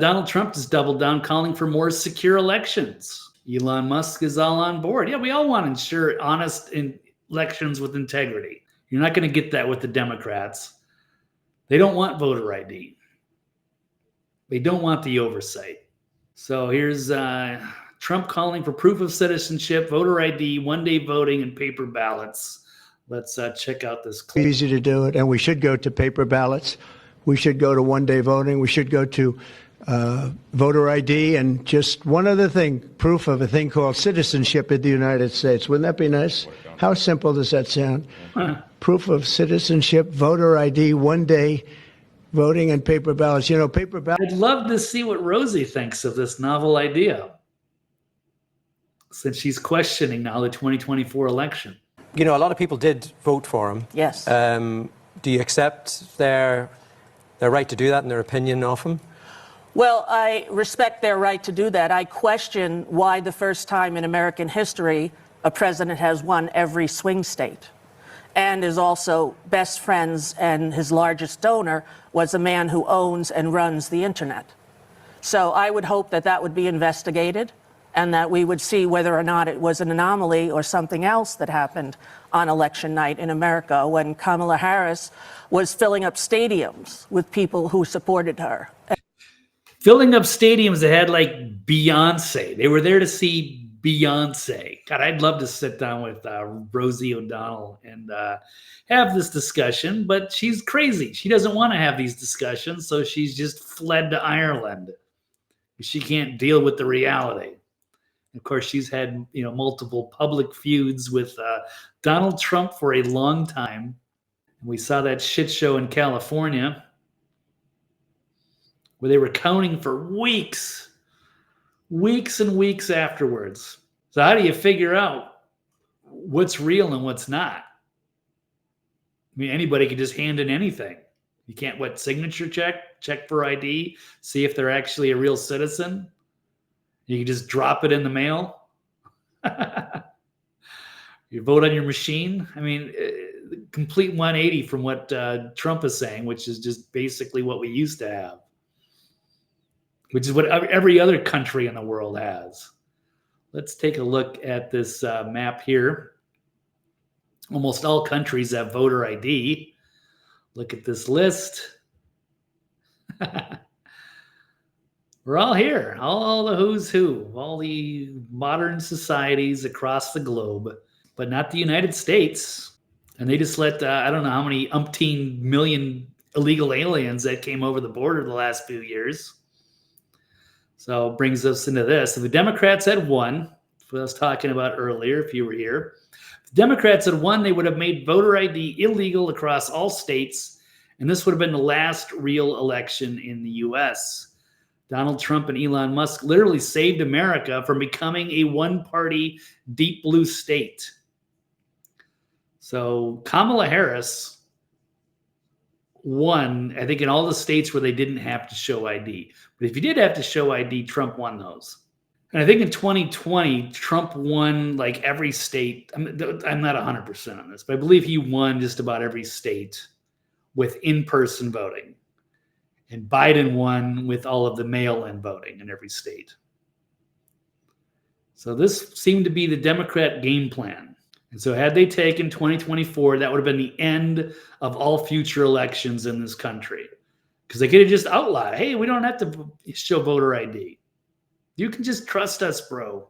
Donald Trump has doubled down, calling for more secure elections. Elon Musk is all on board. Yeah, we all want to ensure honest elections with integrity. You're not going to get that with the Democrats. They don't want voter ID. They don't want the oversight. So here's Trump calling for proof of citizenship, voter ID, one-day voting, and paper ballots. Let's check out this clip. Easy to do it, and we should go to paper ballots. We should go to one-day voting. We should go to voter ID, and just one other thing, proof of a thing called citizenship in the United States. Wouldn't that be nice? How simple does that sound? Proof of citizenship, voter ID, one-day voting, and paper ballots. You know, paper ballots. I'd love to see what Rosie thinks of this novel idea, since she's questioning now the 2024 election. You know, a lot of people did vote for him. Yes. Do you accept their right to do that and their opinion of him? Well, I respect their right to do that. I question why the first time in American history a president has won every swing state and is also best friends, and his largest donor was a man who owns and runs the internet. So I would hope that that would be investigated and that we would see whether or not it was an anomaly or something else that happened on election night in America when Kamala Harris was filling up stadiums with people who supported her. Filling up stadiums that had like Beyonce. They were there to see Beyonce. God, I'd love to sit down with Rosie O'Donnell and have this discussion, but she's crazy. She doesn't want to have these discussions, so she's just fled to Ireland. She can't deal with the reality. Of course, she's had multiple public feuds with Donald Trump for a long time. We saw that shit show in California where they were counting for weeks and weeks afterwards. So how do you figure out what's real and what's not? I mean, anybody can just hand in anything. You can't, signature check for ID, see if they're actually a real citizen. You can just drop it in the mail. You vote on your machine. I mean, complete 180 from what Trump is saying, which is just basically what we used to have, which is what every other country in the world has. Let's take a look at this map here. Almost all countries have voter ID. Look at this list. We're all here, all the who's who of all the modern societies across the globe, but not the United States. And they just let, I don't know how many umpteen million illegal aliens that came over the border the last few years. So it brings us into this. If the Democrats had won, what I was talking about earlier, if you were here, if the Democrats had won, they would have made voter ID illegal across all states, and this would have been the last real election in the U.S. Donald Trump and Elon Musk literally saved America from becoming a one-party deep blue state. So Kamala Harris won, I think, in all the states where they didn't have to show ID. But if you did have to show ID, Trump won those. And I think in 2020, Trump won like every state. I'm not 100% on this, but I believe he won just about every state with in-person voting. And Biden won with all of the mail-in voting in every state. So this seemed to be the Democrat game plan. And so had they taken 2024, that would have been the end of all future elections in this country. Because they could have just outlawed, hey, we don't have to show voter ID. You can just trust us, bro.